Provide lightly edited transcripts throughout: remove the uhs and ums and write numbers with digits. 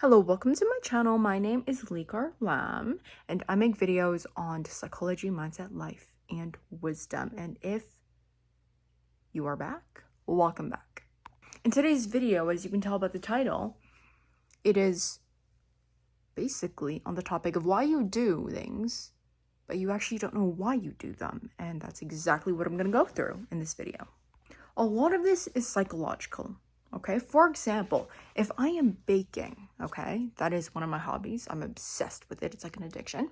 Hello, welcome to my channel. My name is Likar Lam, and I make videos on psychology, mindset, life, and wisdom. And if you are back, welcome back. In today's video, as you can tell by the title, it is basically on the topic of why you do things, but you actually don't know why you do them. And that's exactly what I'm going to go through in this video. A lot of this is psychological. Okay, for example, if I am baking, okay, that is one of my hobbies. I'm obsessed with it. It's like an addiction.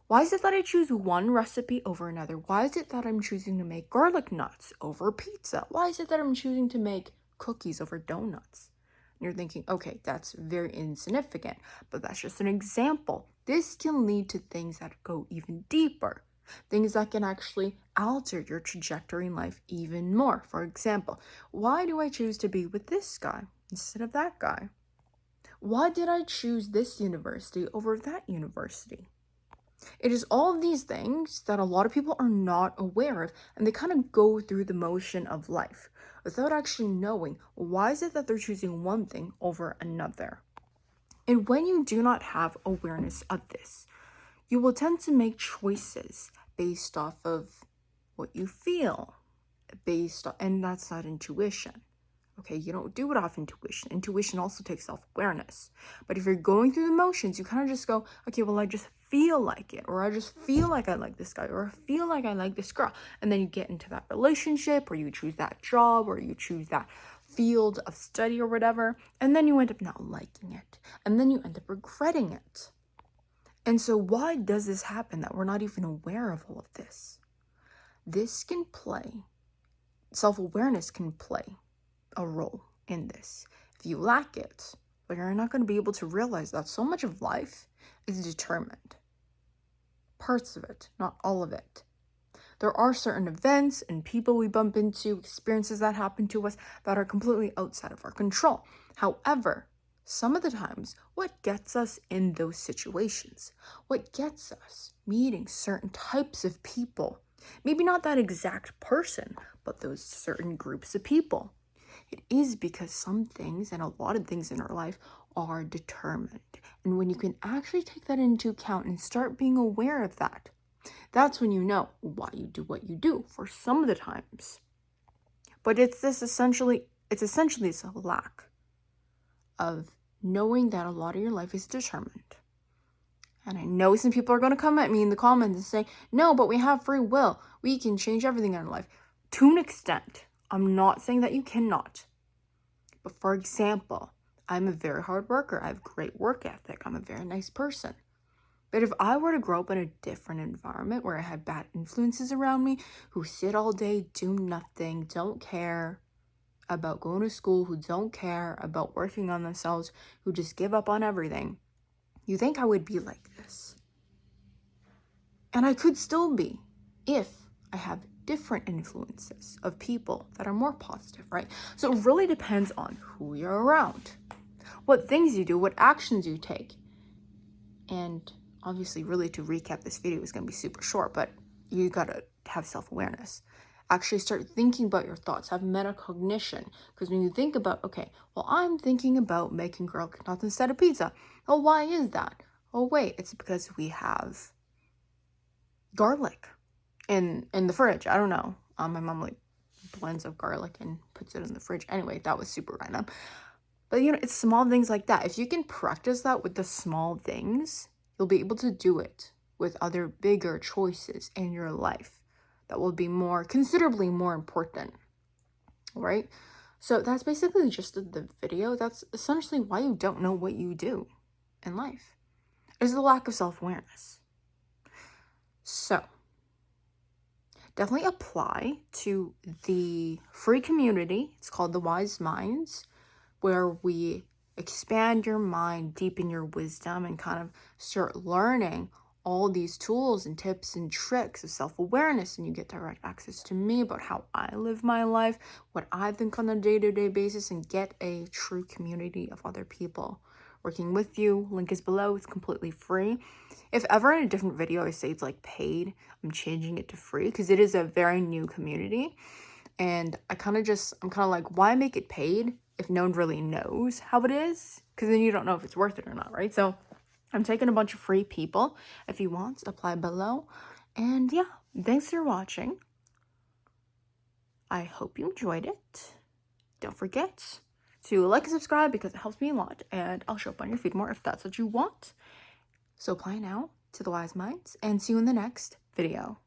Why is it that I choose one recipe over another? Why is it that I'm choosing to make garlic nuts over pizza? Why is it that I'm choosing to make cookies over donuts? And you're thinking, okay, that's very insignificant, but that's just an example. This can lead to things that go even deeper. Things that can actually alter your trajectory in life even more. For example, why do I choose to be with this guy instead of that guy? Why did I choose this university over that university? It is all of these things that a lot of people are not aware of, and they kind of go through the motion of life without actually knowing why is it that they're choosing one thing over another. And when you do not have awareness of this, you will tend to make choices based off of what you feel, and that's not intuition. Okay, you don't do it off intuition. Intuition also takes self-awareness. But if you're going through the motions, you kind of just go, okay, well, I just feel like it, or I just feel like I like this guy, or I feel like I like this girl. And then you get into that relationship, or you choose that job, or you choose that field of study or whatever, and then you end up not liking it. And then you end up regretting it. And so why does this happen that we're not even aware of all of this? This can play, self-awareness can play a role in this. If you lack it, but you're not going to be able to realize that so much of life is determined. Parts of it, not all of it. There are certain events and people we bump into, experiences that happen to us that are completely outside of our control. However, some of the times, what gets us in those situations, what gets us meeting certain types of people, maybe not that exact person, but those certain groups of people, it is because some things and a lot of things in our life are determined. And when you can actually take that into account and start being aware of that, that's when you know why you do what you do for some of the times. But it's essentially this lack of knowing that a lot of your life is determined. And I know some people are going to come at me in the comments and say, no, but we have free will. We can change everything in our life. To an extent, I'm not saying that you cannot. But for example, I'm a very hard worker. I have great work ethic. I'm a very nice person. But if I were to grow up in a different environment where I had bad influences around me who sit all day, do nothing, don't care about going to school, who don't care about working on themselves, who just give up on everything, you think I would be like this? And I could still be if I have different influences of people that are more positive, right? So it really depends on who you're around, what things you do, what actions you take. And obviously, really, to recap, this video is going to be super short, but you got to have self-awareness. Actually start thinking about your thoughts, have metacognition. Because when you think about, okay, well, I'm thinking about making garlic nuts instead of pizza. Oh, why is that? Oh, wait, it's because we have garlic in the fridge. I don't know. My mom like blends up garlic and puts it in the fridge. Anyway, that was super random. But it's small things like that. If you can practice that with the small things, you'll be able to do it with other bigger choices in your life that will be considerably more important, right? So that's basically just the video. That's essentially why you don't know what you do in life. Is the lack of self-awareness. So definitely apply to the free community. It's called the Wise Minds, where we expand your mind, deepen your wisdom, and kind of start learning all these tools and tips and tricks of self-awareness. And you get direct access to me about how I live my life, what I think on a day-to-day basis, and get a true community of other people working with you. Link is below. It's completely free. If ever in a different video I say it's like paid, I'm changing it to free because it is a very new community. And I'm kind of like, why make it paid if no one really knows how it is, because then you don't know if it's worth it or not, right? So I'm taking a bunch of free people. If you want, apply below. And yeah, thanks for watching. I hope you enjoyed it. Don't forget to like and subscribe because it helps me a lot, and I'll show up on your feed more if that's what you want. So apply now to the Wise Minds, and see you in the next video.